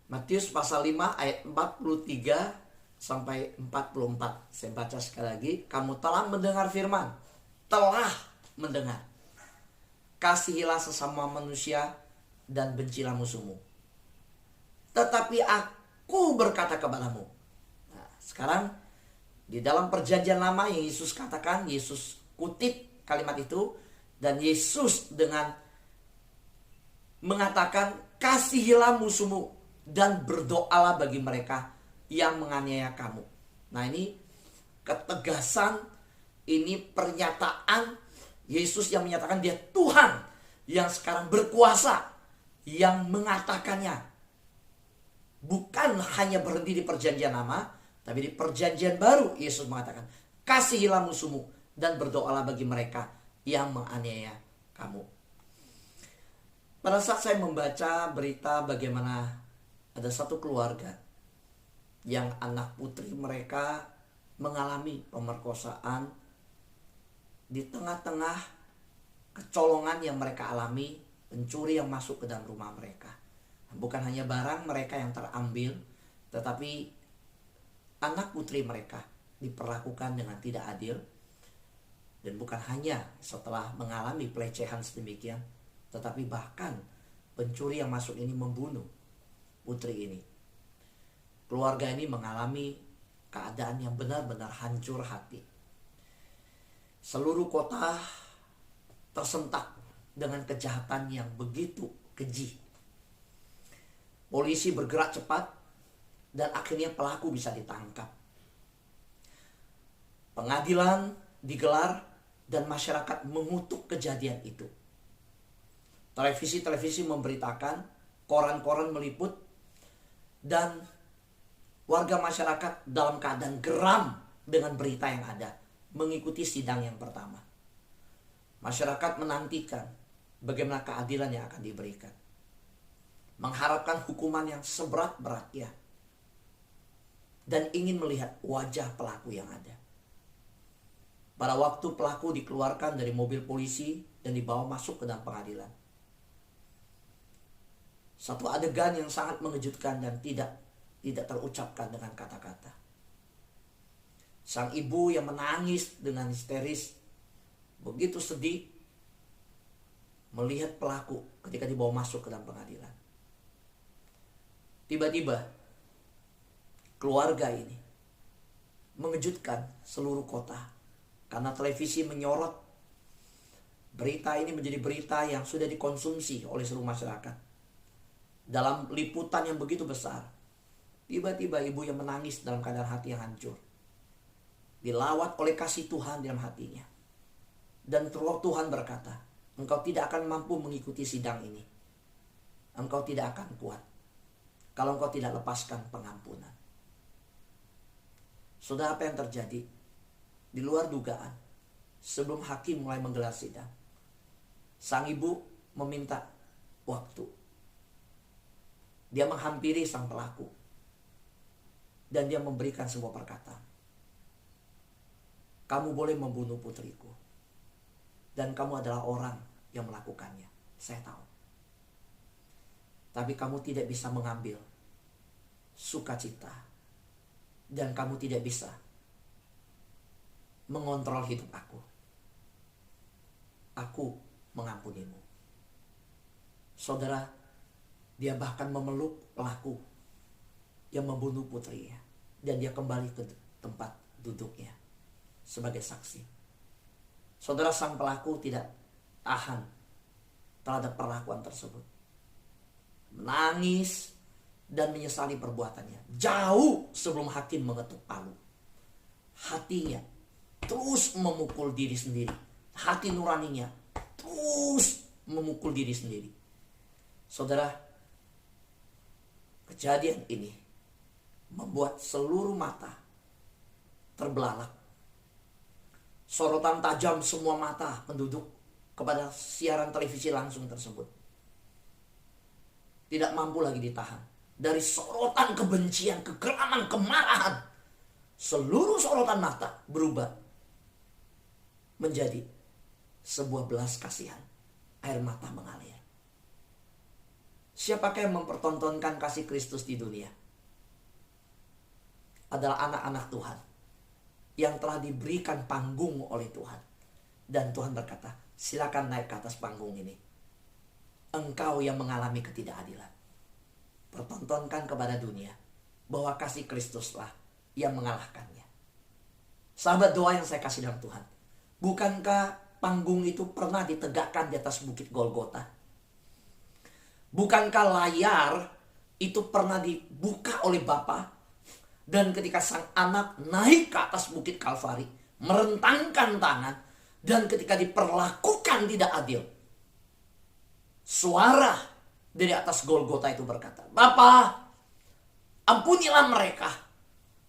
Matius pasal 5 ayat 43 sampai 44. Saya baca sekali lagi. Kamu telah mendengar firman. Telah mendengar. Kasihilah sesama manusia dan bencilah musuhmu. Tetapi aku berkata kepadamu. Nah, sekarang di dalam perjanjian lama yang Yesus katakan, Yesus kutip kalimat itu. Dan Yesus dengan mengatakan, kasihilah musuhmu dan berdoalah bagi mereka yang menganiaya kamu. Nah, ini ketegasan, ini pernyataan Yesus yang menyatakan dia Tuhan yang sekarang berkuasa, yang mengatakannya. Bukan hanya berhenti di perjanjian lama, tapi di perjanjian baru Yesus mengatakan, kasihilah musuhmu dan berdoalah bagi mereka yang menganiaya kamu. Pada saat saya membaca berita bagaimana ada satu keluarga yang anak putri mereka mengalami pemerkosaan di tengah-tengah kecolongan yang mereka alami, pencuri yang masuk ke dalam rumah mereka. Bukan hanya barang mereka yang terambil, tetapi anak putri mereka diperlakukan dengan tidak adil. Dan bukan hanya setelah mengalami pelecehan sedemikian, tetapi bahkan pencuri yang masuk ini membunuh putri ini. Keluarga ini mengalami keadaan yang benar-benar hancur hati. Seluruh kota tersentak dengan kejahatan yang begitu keji. Polisi bergerak cepat dan akhirnya pelaku bisa ditangkap. Pengadilan digelar dan masyarakat mengutuk kejadian itu. Televisi memberitakan, koran-koran meliput, dan warga masyarakat dalam keadaan geram dengan berita yang ada, mengikuti sidang yang pertama. Masyarakat menantikan bagaimana keadilan yang akan diberikan, mengharapkan hukuman yang seberat-beratnya, dan ingin melihat wajah pelaku yang ada. Pada waktu pelaku dikeluarkan dari mobil polisi dan dibawa masuk ke dalam pengadilan, satu adegan yang sangat mengejutkan dan tidak terucapkan dengan kata-kata. Sang ibu yang menangis dengan histeris, begitu sedih melihat pelaku ketika dibawa masuk ke dalam pengadilan. Tiba-tiba keluarga ini mengejutkan seluruh kota. Karena televisi menyorot berita ini menjadi berita yang sudah dikonsumsi oleh seluruh masyarakat. Dalam liputan yang begitu besar, tiba-tiba ibu yang menangis dalam keadaan hati yang hancur, dilawat oleh kasih Tuhan dalam hatinya. Dan Roh Tuhan berkata, engkau tidak akan mampu mengikuti sidang ini. Engkau tidak akan kuat kalau engkau tidak lepaskan pengampunan. Saudara, apa yang terjadi? Di luar dugaan, sebelum hakim mulai menggelar sidang, sang ibu meminta waktu. Dia menghampiri sang pelaku dan dia memberikan sebuah perkataan. Kamu boleh membunuh putriku dan kamu adalah orang yang melakukannya. Saya tahu. Tapi kamu tidak bisa mengambil sukacita dan kamu tidak bisa mengontrol hidup aku. Aku mengampunimu. Saudara, dia bahkan memeluk pelaku yang membunuh putrinya. Dan dia kembali ke tempat duduknya sebagai saksi. Saudara, sang pelaku tidak tahan terhadap perlakuan tersebut. Menangis dan menyesali perbuatannya. Jauh sebelum hakim mengetuk palu. Hatinya terus memukul diri sendiri. Hati nuraninya terus memukul diri sendiri. Saudara, kejadian ini membuat seluruh mata terbelalak. Sorotan tajam semua mata menduduk kepada siaran televisi langsung tersebut. Tidak mampu lagi ditahan. Dari sorotan kebencian, kegeraman, kemarahan, seluruh sorotan mata berubah menjadi sebuah belas kasihan. Air mata mengalir. Siapakah yang mempertontonkan kasih Kristus di dunia? Adalah anak-anak Tuhan yang telah diberikan panggung oleh Tuhan. Dan Tuhan berkata, silakan naik ke atas panggung ini. Engkau yang mengalami ketidakadilan, pertontonkan kepada dunia bahwa kasih Kristuslah yang mengalahkannya. Sahabat doa yang saya kasih dalam Tuhan, bukankah panggung itu pernah ditegakkan di atas bukit Golgota? Bukankah layar itu pernah dibuka oleh Bapa? Dan ketika sang anak naik ke atas bukit Kalvari, merentangkan tangan, dan ketika diperlakukan tidak adil, suara dari atas Golgota itu berkata, Bapa, ampunilah mereka,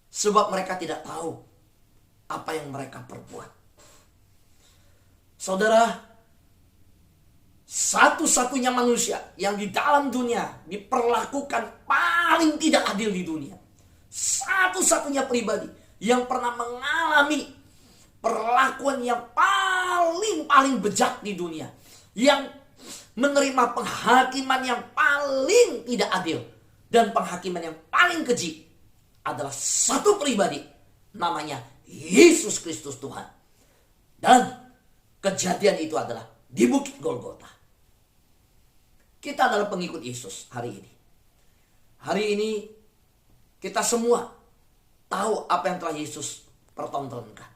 sebab mereka tidak tahu apa yang mereka perbuat. Saudara, satu-satunya manusia yang di dalam dunia diperlakukan paling tidak adil di dunia, satu-satunya pribadi yang pernah mengalami perlakuan yang paling bejat di dunia, yang menerima penghakiman yang paling tidak adil dan penghakiman yang paling keji, adalah satu pribadi, namanya Yesus Kristus Tuhan. Dan kejadian itu adalah di bukit Golgota. Kita adalah pengikut Yesus hari ini. Hari ini kita semua tahu apa yang telah Yesus pertontonkan.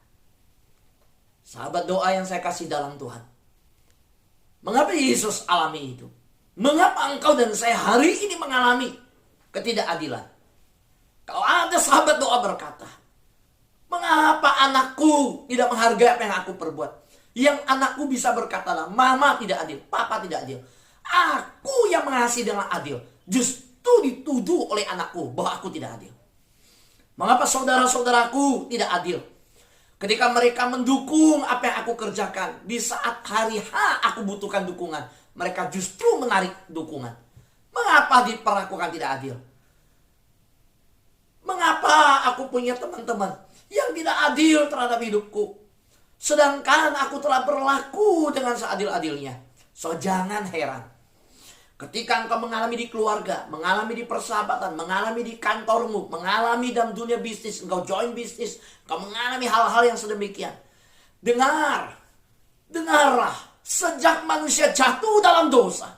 Sahabat doa yang saya kasih dalam Tuhan, mengapa Yesus alami itu? Mengapa engkau dan saya hari ini mengalami ketidakadilan? Kalau ada sahabat doa berkata, mengapa anakku tidak menghargai apa yang aku perbuat? Yang anakku bisa berkatalah, mama tidak adil, papa tidak adil. Aku yang mengasihi dengan adil, justru dituduh oleh anakku bahwa aku tidak adil. Mengapa saudara-saudaraku tidak adil? Ketika mereka mendukung apa yang aku kerjakan, di saat hari H aku butuhkan dukungan, mereka justru menarik dukungan. Mengapa diperlakukan tidak adil? Mengapa aku punya teman-teman yang tidak adil terhadap hidupku, sedangkan aku telah berlaku dengan seadil-adilnya? So, jangan heran ketika engkau mengalami di keluarga, mengalami di persahabatan, mengalami di kantormu, mengalami dalam dunia bisnis, engkau join bisnis, engkau mengalami hal-hal yang sedemikian. Dengarlah, sejak manusia jatuh dalam dosa,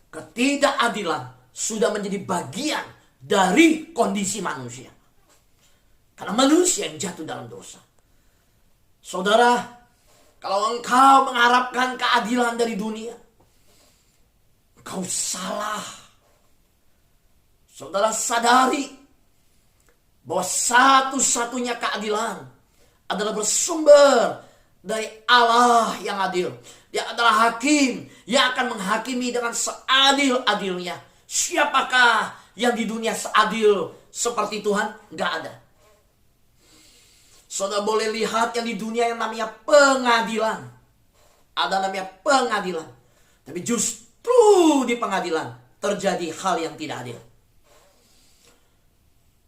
ketidakadilan sudah menjadi bagian dari kondisi manusia. Karena manusia yang jatuh dalam dosa. Saudara, kalau engkau mengharapkan keadilan dari dunia, engkau salah. Saudara sadari bahwa satu-satunya keadilan adalah bersumber dari Allah yang adil. Dia adalah hakim yang akan menghakimi dengan seadil-adilnya. Siapakah yang di dunia seadil seperti Tuhan? Gak ada. Saudara boleh lihat yang di dunia yang namanya pengadilan. Ada namanya pengadilan. Tapi justru di pengadilan terjadi hal yang tidak adil.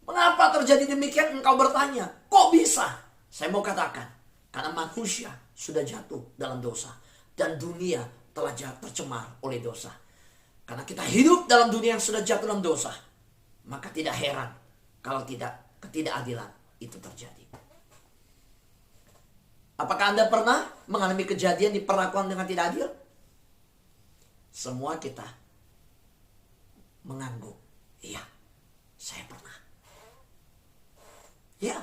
Mengapa terjadi demikian? Engkau bertanya, kok bisa? Saya mau katakan, karena manusia sudah jatuh dalam dosa. Dan dunia telah tercemar oleh dosa. Karena kita hidup dalam dunia yang sudah jatuh dalam dosa, maka tidak heran kalau ketidakadilan itu terjadi. Apakah Anda pernah mengalami kejadian diperlakukan dengan tidak adil? Semua kita mengangguk. Iya, saya pernah. Ya.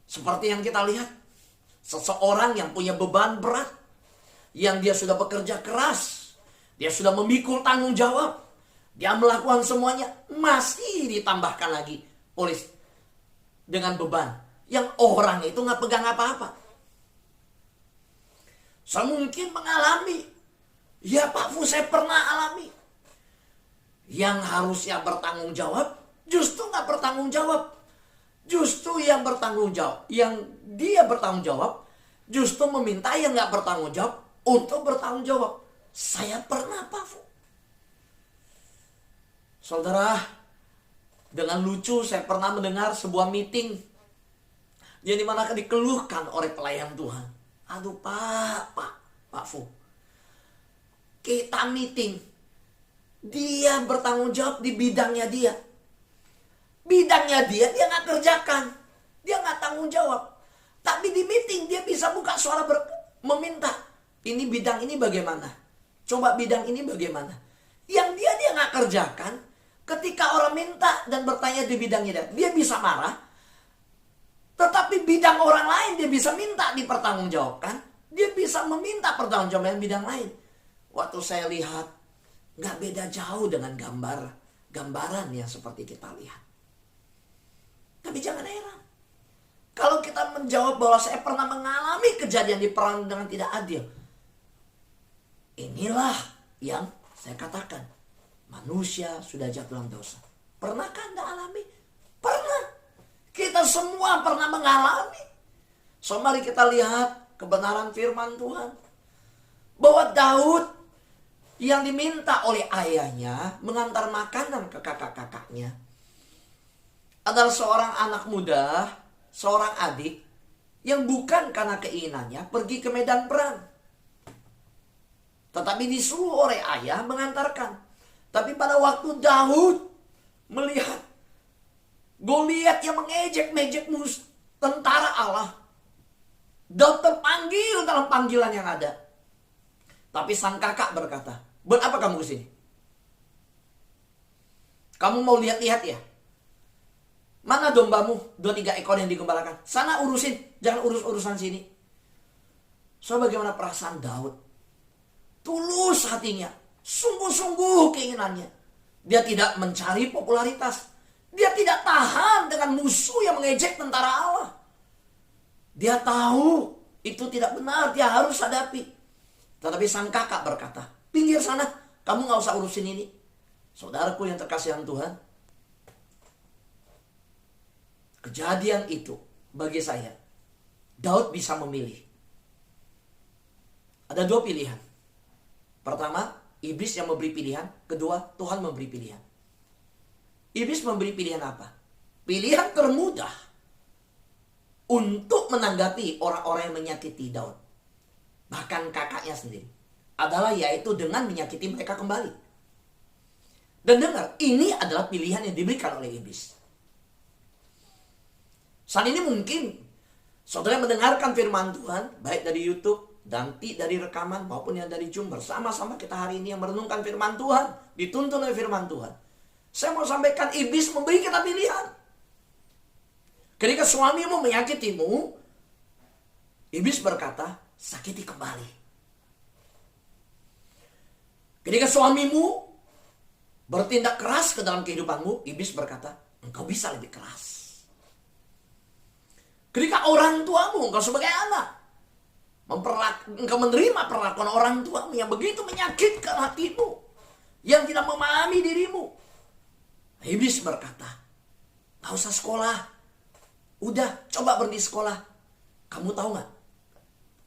Seperti yang kita lihat, seseorang yang punya beban berat, yang dia sudah bekerja keras, dia sudah memikul tanggung jawab, dia melakukan semuanya, masih ditambahkan lagi oleh dengan beban yang orang itu nggak pegang apa-apa. Saya mungkin mengalami, ya Pak Fu, saya pernah alami. Yang harusnya bertanggung jawab, justru nggak bertanggung jawab. Justru yang bertanggung jawab, yang dia bertanggung jawab, justru meminta yang nggak bertanggung jawab untuk bertanggung jawab. Saya pernah Pak Fu. Saudara, dengan lucu saya pernah mendengar sebuah meeting yang dimana dikeluhkan oleh pelayan Tuhan. Aduh Pak Fu, kita meeting Dia bertanggung jawab di bidangnya dia. Bidangnya dia nggak kerjakan. Dia nggak tanggung jawab. Tapi di meeting dia bisa buka suara meminta. Ini bidang ini bagaimana? Coba bidang ini bagaimana? Yang dia nggak kerjakan. Ketika orang minta dan bertanya di bidangnya dia bisa marah. Tetapi bidang orang lain dia bisa minta dipertanggungjawabkan. Dia bisa meminta pertanggungjawaban bidang lain. Waktu saya lihat, nggak beda jauh dengan gambaran yang seperti kita lihat. Tapi jangan heran. Kalau kita menjawab bahwa saya pernah mengalami kejadian di perang dengan tidak adil. Inilah yang saya katakan. Manusia sudah jatuh dalam dosa. Pernahkah Anda alami? Pernah. Kita semua pernah mengalami. So mari kita lihat kebenaran firman Tuhan. Bahwa Daud yang diminta oleh ayahnya mengantar makanan ke kakak-kakaknya adalah seorang anak muda, seorang adik yang bukan karena keinginannya pergi ke medan perang. Tetapi disuruh oleh ayah mengantarkan. Tapi pada waktu Daud melihat Goliat yang mengejek-mejek tentara Allah, Daud terpanggil dalam panggilan yang ada. Tapi sang kakak berkata, "Buat apa kamu kesini? Kamu mau lihat-lihat ya? Mana dombamu 2-3 ekor yang digembalakan? Sana urusin, jangan urus-urusan sini." So bagaimana perasaan Daud? Tulus hatinya, sungguh-sungguh keinginannya. Dia tidak mencari popularitas. Dia tidak tahan dengan musuh yang mengejek tentara Allah. Dia tahu itu tidak benar, dia harus hadapi. Tetapi sang kakak berkata, "Pinggir sana, kamu gak usah urusin ini." Saudaraku yang terkasih Tuhan, kejadian itu bagi saya, Daud bisa memilih. Ada 2 pilihan. Pertama, iblis yang memberi pilihan. Kedua, Tuhan memberi pilihan. Iblis memberi pilihan apa? Pilihan termudah untuk menanggapi orang-orang yang menyakiti Daud. Bahkan kakaknya sendiri. Adalah yaitu dengan menyakiti mereka kembali. Dan dengar, ini adalah pilihan yang diberikan oleh iblis. Saat ini mungkin saudara mendengarkan firman Tuhan, baik dari YouTube, nanti dari rekaman maupun yang dari Zoom. Bersama-sama kita hari ini yang merenungkan firman Tuhan, dituntun oleh firman Tuhan. Saya mau sampaikan, iblis memberi kita pilihan. Ketika suamimu menyakitimu, iblis berkata, sakiti kembali. Ketika suamimu bertindak keras ke dalam kehidupanmu, iblis berkata, engkau bisa lebih keras. Ketika orang tuamu, engkau sebagai anak, engkau menerima perlakuan orang tuamu yang begitu menyakitkan hatimu, yang tidak memahami dirimu, iblis berkata, gak usah sekolah, udah coba berhenti sekolah. Kamu tahu gak,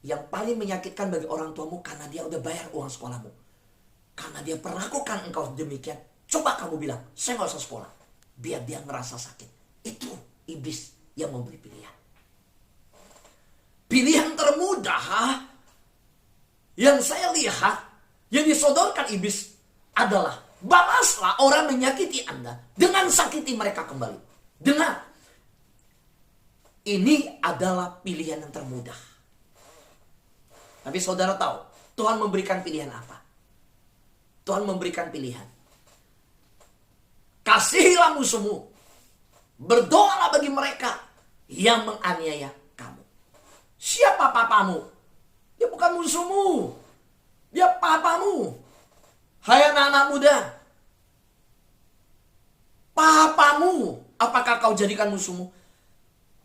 yang paling menyakitkan bagi orang tuamu karena dia udah bayar uang sekolahmu, karena dia perlakukan engkau demikian, coba kamu bilang, saya gak usah sekolah, biar dia merasa sakit. Itu iblis yang memberi pilihan. Pilihan termudah yang saya lihat, yang disodorkan iblis adalah, balaslah orang menyakiti Anda dengan sakiti mereka kembali. Dengar, ini adalah pilihan yang termudah. Tapi saudara tahu, Tuhan memberikan pilihan apa? Tuhan memberikan pilihan, kasihilah musuhmu, berdoalah bagi mereka yang menganiaya kamu. Siapa papamu? Dia bukan musuhmu, dia papamu. Hai anak-anak muda, papamu, apakah kau jadikan musuhmu?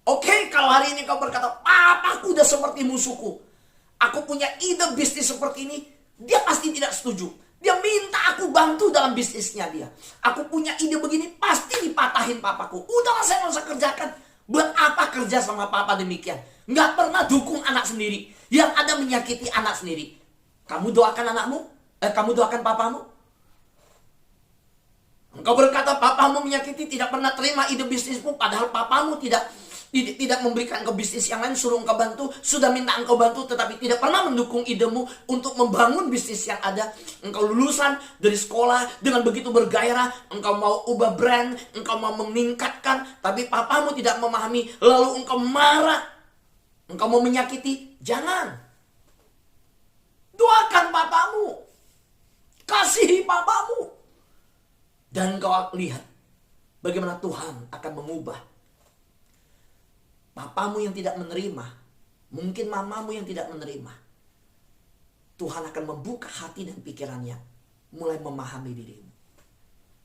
Oke, kalau hari ini kau berkata, papaku udah seperti musuhku, aku punya ide bisnis seperti ini, dia pasti tidak setuju. Dia minta aku bantu dalam bisnisnya dia. Aku punya ide begini, pasti dipatahin papaku. Udahlah, saya nggak usah kerjakan. Buat apa kerja sama papa demikian? Nggak pernah dukung anak sendiri, yang ada menyakiti anak sendiri. Kamu doakan anakmu? Kamu doakan papamu? Engkau berkata papamu menyakiti, tidak pernah terima ide bisnismu, padahal papamu tidak tidak memberikan engkau bisnis yang lain, suruh engkau bantu, sudah minta engkau bantu, tetapi tidak pernah mendukung idemu untuk membangun bisnis yang ada. Engkau lulusan dari sekolah dengan begitu bergairah, engkau mau ubah brand, engkau mau meningkatkan, tapi papamu tidak memahami, lalu engkau marah, engkau mau menyakiti. Jangan. Doakan papamu, kasihi papamu, dan engkau lihat bagaimana Tuhan akan mengubah papamu yang tidak menerima, mungkin mamamu yang tidak menerima. Tuhan akan membuka hati dan pikirannya, mulai memahami dirimu.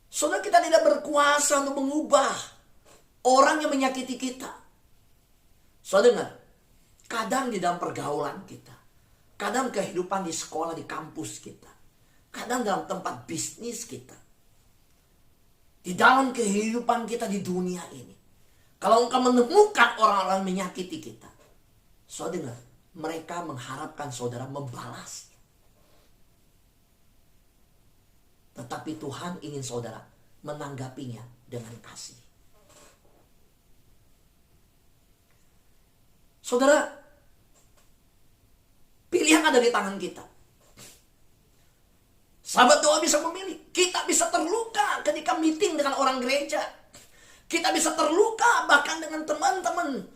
Saudara, kita tidak berkuasa untuk mengubah orang yang menyakiti kita. Saudara dengar, kadang di dalam pergaulan kita, kadang kehidupan di sekolah, di kampus kita, kadang dalam tempat bisnis kita, di dalam kehidupan kita di dunia ini, kalau engkau menemukan orang-orang menyakiti kita, saudara dengar, mereka mengharapkan saudara membalas. Tetapi Tuhan ingin saudara menanggapinya dengan kasih. Saudara, pilihan ada di tangan kita. Sahabat doa bisa memilih. Kita bisa terluka ketika meeting dengan orang gereja. Kita bisa terluka bahkan dengan teman-teman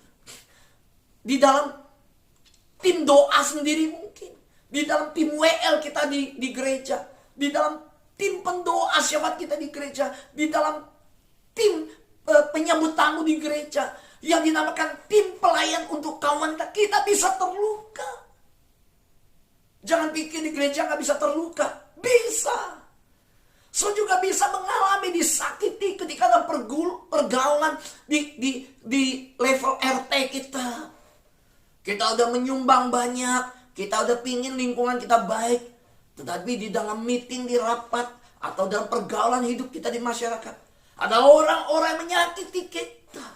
di dalam tim doa sendiri mungkin. Di dalam tim WL kita di gereja. Di dalam tim pendoa syafaat kita di gereja. Di dalam tim penyambut tamu di gereja. Yang dinamakan tim pelayan untuk kawan kita. Kita bisa terluka. Jangan pikir di gereja gak bisa terluka. Bisa. So juga bisa mengalami disakiti ketika dalam pergaulan di level RT kita. Kita udah menyumbang banyak, kita udah pingin lingkungan kita baik, tetapi di dalam meeting, di rapat, atau dalam pergaulan hidup kita di masyarakat, ada orang-orang yang menyakiti kita.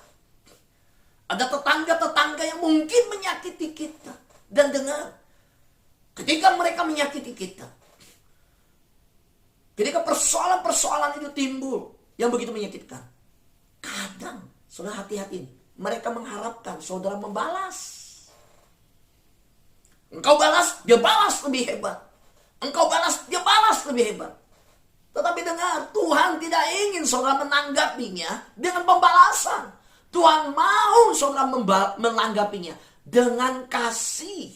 Ada tetangga-tetangga yang mungkin menyakiti kita. Dan dengar, ketika mereka menyakiti kita, ketika persoalan-persoalan itu timbul yang begitu menyakitkan, kadang, saudara hati-hati, mereka mengharapkan saudara membalas. Engkau balas, dia balas lebih hebat. Engkau balas, dia balas lebih hebat. Tetapi dengar, Tuhan tidak ingin saudara menanggapinya dengan pembalasan. Tuhan mau saudara menanggapinya dengan kasih.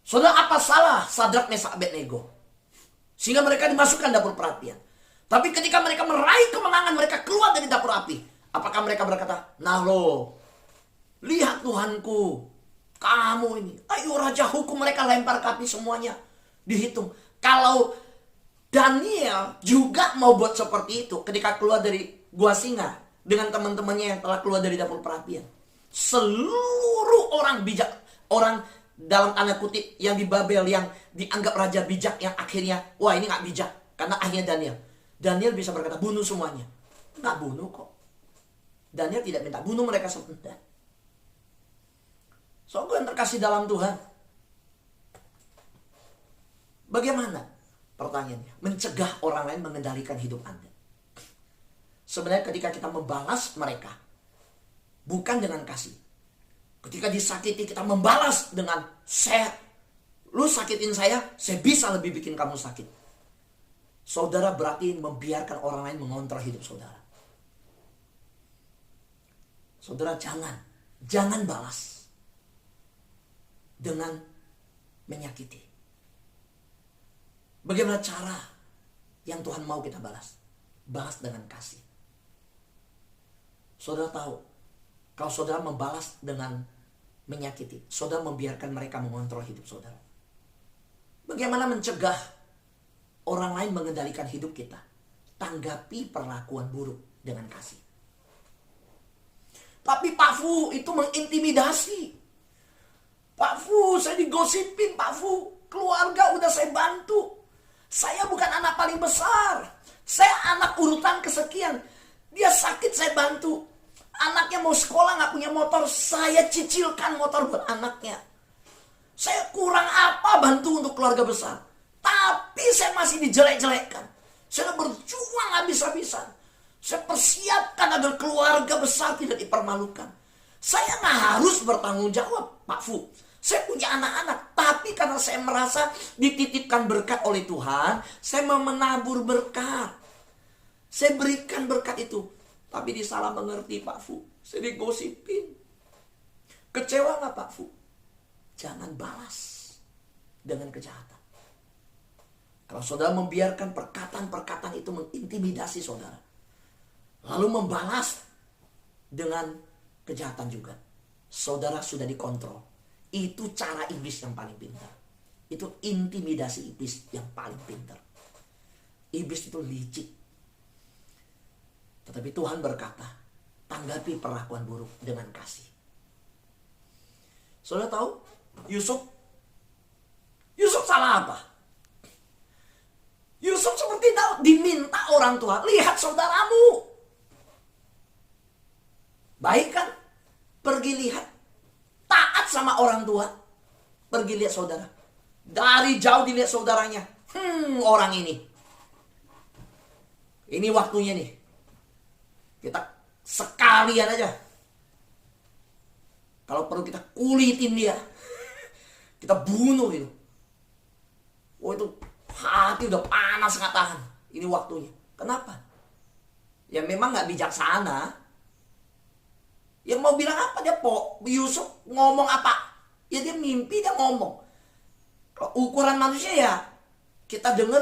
Saudara, apa salah Sadrak, Mesak, Abednego sehingga mereka dimasukkan dapur perapian? Tapi ketika mereka meraih kemenangan, mereka keluar dari dapur api. Apakah mereka berkata, nah lo, lihat Tuhanku, kamu ini, ayo raja hukum, mereka lempar ke api semuanya. Dihitung. Kalau Daniel juga mau buat seperti itu ketika keluar dari gua singa dengan teman-temannya yang telah keluar dari dapur perapian, seluruh orang bijak, orang dalam tanda kutip yang di Babel, yang dianggap raja bijak, yang akhirnya wah ini gak bijak, karena akhirnya Daniel bisa berkata bunuh semuanya. Gak bunuh kok. Daniel tidak minta bunuh mereka sebentar. Soalnya yang terkasih dalam Tuhan, bagaimana pertanyaannya mencegah orang lain mengendalikan hidup Anda? Sebenarnya ketika kita membalas mereka bukan dengan kasih. Ketika disakiti kita membalas dengan lu sakitin saya bisa lebih bikin kamu sakit. Saudara berarti membiarkan orang lain mengontrol hidup saudara. Saudara jangan balas dengan menyakiti. Bagaimana cara yang Tuhan mau kita balas? Balas dengan kasih. Saudara tahu, kalau saudara membalas dengan menyakiti, saudara membiarkan mereka mengontrol hidup saudara. Bagaimana mencegah orang lain mengendalikan hidup kita? Tanggapi perlakuan buruk dengan kasih. Tapi Pak Fu itu mengintimidasi. Pak Fu, saya digosipin Pak Fu. Keluarga udah saya bantu. Saya bukan anak paling besar. Saya anak urutan kesekian. Dia sakit saya bantu. Anaknya mau sekolah gak punya motor, saya cicilkan motor buat anaknya. Saya kurang apa bantu untuk keluarga besar. Tapi saya masih dijelek-jelekkan. Saya berjuang habis-habisan. Saya persiapkan agar keluarga besar tidak dipermalukan. Saya nggak harus bertanggung jawab, Pak Fu. Saya punya anak-anak, tapi karena saya merasa dititipkan berkat oleh Tuhan, saya mau menabur berkat. Saya berikan berkat itu, tapi disalah mengerti, Pak Fu. Saya digosipin. Kecewa nggak, Pak Fu? Jangan balas dengan kejahatan. Kalau saudara membiarkan perkataan-perkataan itu mengintimidasi saudara, lalu membalas dengan kejahatan juga, saudara sudah dikontrol. Itu cara iblis yang paling pintar. Itu intimidasi iblis yang paling pintar. Iblis itu licik. Tetapi Tuhan berkata, tanggapi perlakuan buruk dengan kasih. Saudara tahu, Yusuf salah apa? Yusuf seperti tahu, diminta orang tua, lihat saudaramu. Baik kan? Pergi lihat. Taat sama orang tua. Pergi lihat saudara. Dari jauh dilihat saudaranya. Orang ini. Ini waktunya nih. Kita sekalian aja. Kalau perlu kita kulitin dia. Kita bunuh itu. Oh, itu hati udah panas nggak tahan. Ini waktunya. Kenapa? Ya memang nggak bijaksana. Ya mau bilang apa dia, Yusuf ngomong apa? Ya dia mimpi, dia ngomong. Kalau ukuran manusia ya kita dengar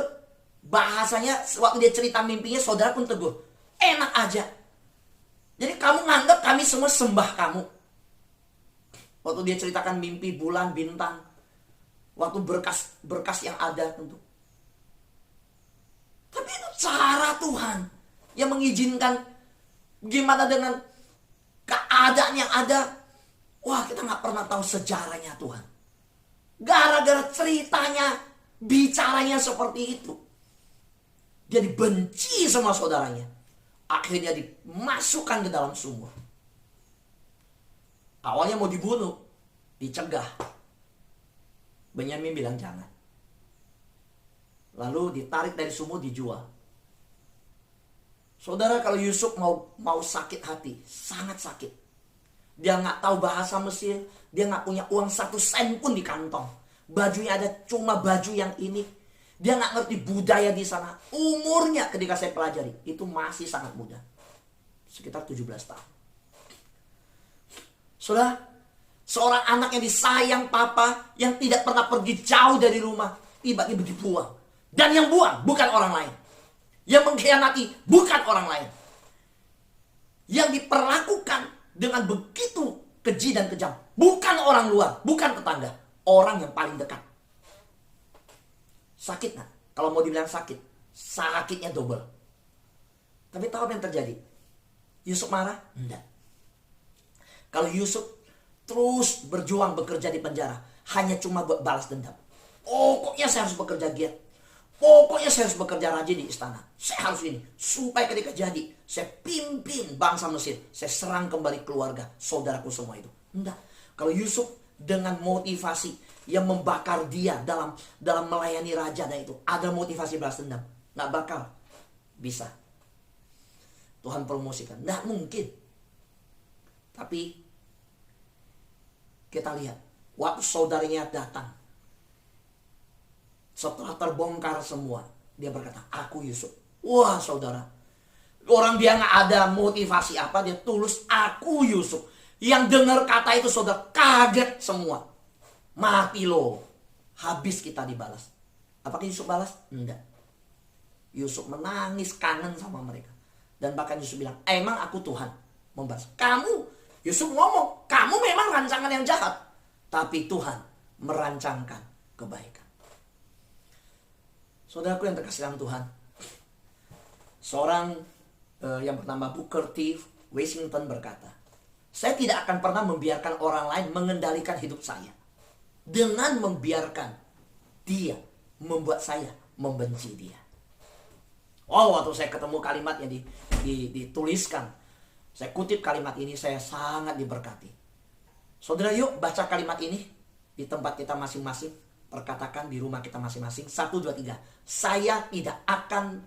bahasanya waktu dia cerita mimpinya, saudara pun tegur. Enak aja. Jadi kamu nganggap kami semua sembah kamu. Waktu dia ceritakan mimpi bulan, bintang. Waktu berkas yang ada tentu. Tapi itu cara Tuhan yang mengizinkan. Gimana dengan keadaan yang ada? Wah, kita gak pernah tahu sejarahnya Tuhan. Gara-gara ceritanya, bicaranya seperti itu, dia dibenci sama saudaranya. Akhirnya dimasukkan ke dalam sumur. Awalnya mau dibunuh, dicegah. Benyamin bilang jangan. Lalu ditarik dari sumur, dijual. Saudara, kalau Yusuf mau sakit hati, sangat sakit. Dia nggak tahu bahasa Mesir, dia nggak punya uang 1 sen pun di kantong. Bajunya ada cuma baju yang ini. Dia nggak ngerti budaya di sana. Umurnya ketika saya pelajari itu masih sangat muda, sekitar 17 tahun. Saudara, seorang anak yang disayang papa, yang tidak pernah pergi jauh dari rumah, tiba-tiba dibuang. Dan yang buang bukan orang lain. Yang mengkhianati bukan orang lain. Yang diperlakukan dengan begitu keji dan kejam bukan orang luar, bukan tetangga, orang yang paling dekat. Sakit gak? Kalau mau dibilang sakit, sakitnya double. Tapi tahu apa yang terjadi? Yusuf marah? Enggak. Kalau Yusuf terus berjuang bekerja di penjara, hanya cuma buat balas dendam. Pokoknya saya harus bekerja giat. Pokoknya saya harus bekerja rajin di istana. Saya harus ini. Supaya ketika jadi, saya pimpin bangsa Mesir. Saya serang kembali keluarga, saudaraku semua itu. Enggak. Kalau Yusuf dengan motivasi yang membakar dia dalam melayani raja dan itu, ada motivasi balas dendam, nggak bakal bisa Tuhan promosikan. Nggak mungkin. Tapi kita lihat, waktu saudaranya datang, setelah terbongkar semua, dia berkata, aku Yusuf. Wah saudara, orang dia nggak ada motivasi apa, dia tulus, aku Yusuf. Yang dengar kata itu saudara kaget semua. Mati loh, habis kita dibalas. Apakah Yusuf balas? Enggak. Yusuf menangis, kangen sama mereka. Dan bahkan Yusuf bilang, emang aku Tuhan membalas kamu? Yusuf ngomong, kamu memang rancangan yang jahat, tapi Tuhan merancangkan kebaikan. Saudaraku yang terkasih dalam Tuhan, seorang yang bernama Booker T. Washington berkata, saya tidak akan pernah membiarkan orang lain mengendalikan hidup saya dengan membiarkan dia membuat saya membenci dia. Oh, waktu saya ketemu kalimat yang dituliskan, saya kutip kalimat ini, saya sangat diberkati. Saudara, yuk baca kalimat ini di tempat kita masing-masing. Perkatakan di rumah kita masing-masing. 1, 2, 3. Saya tidak akan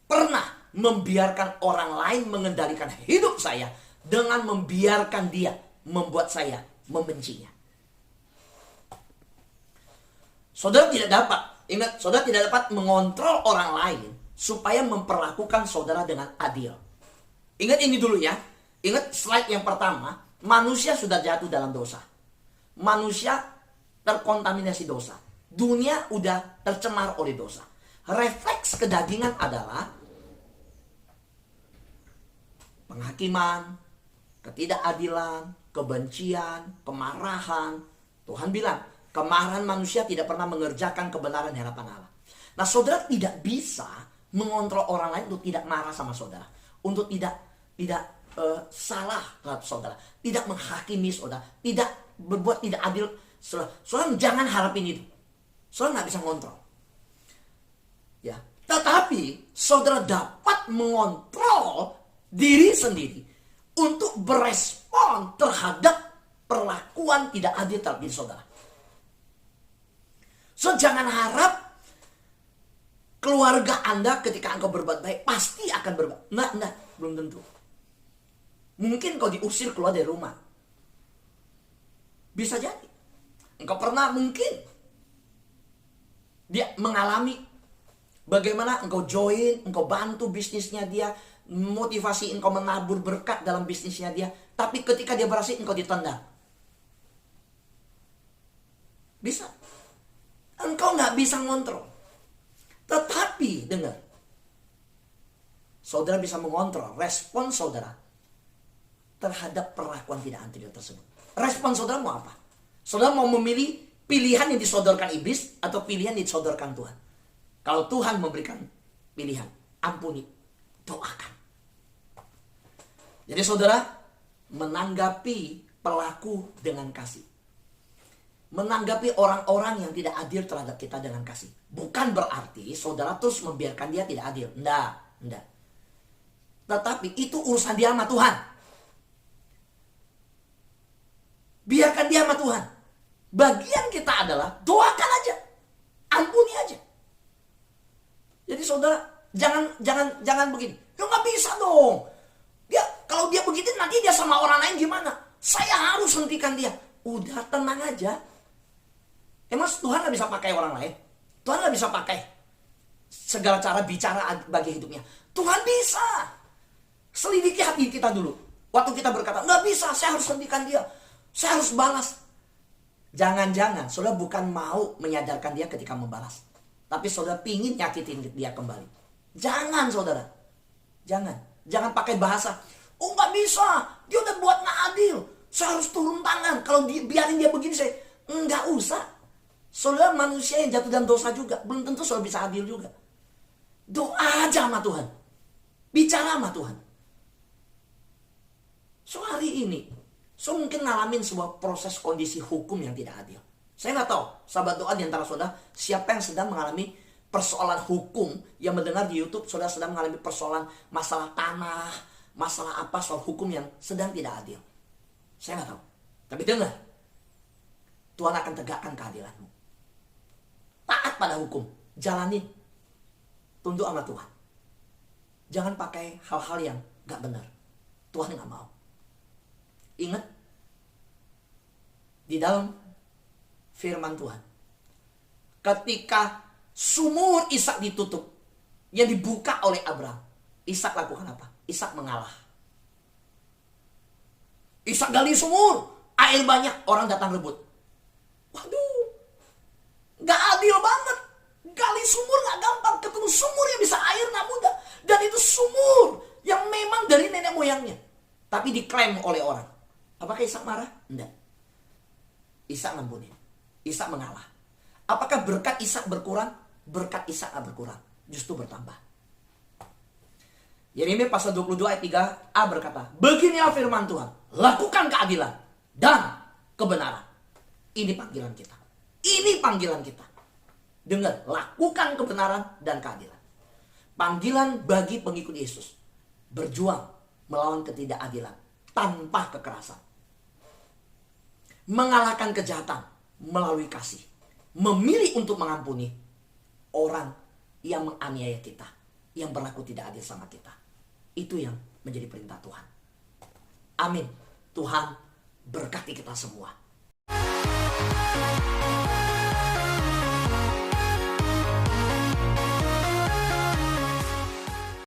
pernah membiarkan orang lain mengendalikan hidup saya dengan membiarkan dia membuat saya membencinya. Saudara tidak dapat, ingat, saudara tidak dapat mengontrol orang lain supaya memperlakukan saudara dengan adil. Ingat ini dulu ya. Ingat slide yang pertama, manusia sudah jatuh dalam dosa. Manusia terkontaminasi dosa. Dunia udah tercemar oleh dosa. Refleks kedagingan adalah penghakiman, ketidakadilan, kebencian, kemarahan. Tuhan bilang, kemarahan manusia tidak pernah mengerjakan kebenaran di hadapan Allah. Nah, saudara tidak bisa mengontrol orang lain untuk tidak marah sama saudara, untuk tidak salah terhadap saudara, tidak menghakimi saudara, tidak berbuat tidak adil. Saudara jangan harapin itu. Saudara nggak bisa mengontrol. Ya, tetapi saudara dapat mengontrol diri sendiri untuk berespon terhadap perlakuan tidak adil terhadap diri saudara. So, jangan harap keluarga Anda ketika engkau berbuat baik pasti akan berbuat. Nah, belum tentu. Mungkin kau diusir keluar dari rumah. Bisa jadi. Engkau pernah mungkin dia mengalami bagaimana engkau join, engkau bantu bisnisnya dia, motivasi engkau menabur berkat dalam bisnisnya dia, tapi ketika dia berhasil engkau ditendang. Bisa. Engkau nggak bisa ngontrol. Tetapi dengar, saudara bisa mengontrol respon saudara terhadap perlakuan tidak adil tersebut. Respon saudara mau apa? Saudara mau memilih pilihan yang disodorkan iblis atau pilihan yang disodorkan Tuhan? Kalau Tuhan memberikan pilihan, ampuni, doakan. Jadi saudara menanggapi pelaku dengan kasih. Menanggapi orang-orang yang tidak adil terhadap kita dengan kasih. Bukan berarti saudara terus membiarkan dia tidak adil. Enggak. Tetapi itu urusan dia sama Tuhan. Biarkan dia sama Tuhan. Bagian kita adalah doakan aja. Ampuni aja. Jadi saudara jangan begini. Ya nggak bisa dong. Kalau dia begitu nanti dia sama orang lain gimana? Saya harus hentikan dia. Udah tenang aja. Emang Tuhan gak bisa pakai orang lain? Tuhan gak bisa pakai segala cara bicara bagi hidupnya? Tuhan bisa. Selidiki hati kita dulu. Waktu kita berkata, gak bisa, saya harus hentikan dia. Saya harus balas. Jangan-jangan saudara bukan mau menyadarkan dia ketika membalas. Tapi saudara pingin nyakitin dia kembali. Jangan saudara. Jangan pakai bahasa, oh gak bisa, dia udah buat gak adil, saya harus turun tangan. Kalau biarin dia begini, saya enggak usah. Saudara manusia yang jatuh dalam dosa juga. Belum tentu saudara bisa adil juga. Doa aja sama Tuhan. Bicara sama Tuhan. So hari ini, so mungkin ngalamin sebuah proses kondisi hukum yang tidak adil. Saya nggak tahu, sahabat doa di antara saudara, siapa yang sedang mengalami persoalan hukum, yang mendengar di YouTube, saudara sedang mengalami persoalan masalah tanah, masalah apa, soal hukum yang sedang tidak adil. Saya nggak tahu. Tapi dengar, Tuhan akan tegakkan keadilanmu. Taat pada hukum, jalanin, tunduk sama Tuhan. Jangan pakai hal-hal yang gak benar. Tuhan gak mau. Ingat, di dalam firman Tuhan, ketika sumur Ishak ditutup, yang dibuka oleh Abraham, Ishak lakukan apa? Ishak mengalah. Ishak gali sumur, air banyak, orang datang rebut. Waduh, gak adil banget. Gali sumur gak gampang. Ketemu sumur yang bisa air gak mudah. Dan itu sumur yang memang dari nenek moyangnya, tapi diklaim oleh orang. Apakah Ishak marah? Enggak. Ishak ngampuni. Ishak mengalah. Apakah berkat Ishak berkurang? Berkat Ishak gak berkurang, justru bertambah. Yeremia pasal 22 ayat 3a berkata, beginilah firman Tuhan, lakukan keadilan dan kebenaran. Ini panggilan kita. Ini panggilan kita. Dengar, lakukan kebenaran dan keadilan. Panggilan bagi pengikut Yesus. Berjuang melawan ketidakadilan tanpa kekerasan. Mengalahkan kejahatan melalui kasih. Memilih untuk mengampuni orang yang menganiaya kita. yang berlaku tidak adil sama kita. Itu yang menjadi perintah Tuhan. Amin. Tuhan berkati kita semua.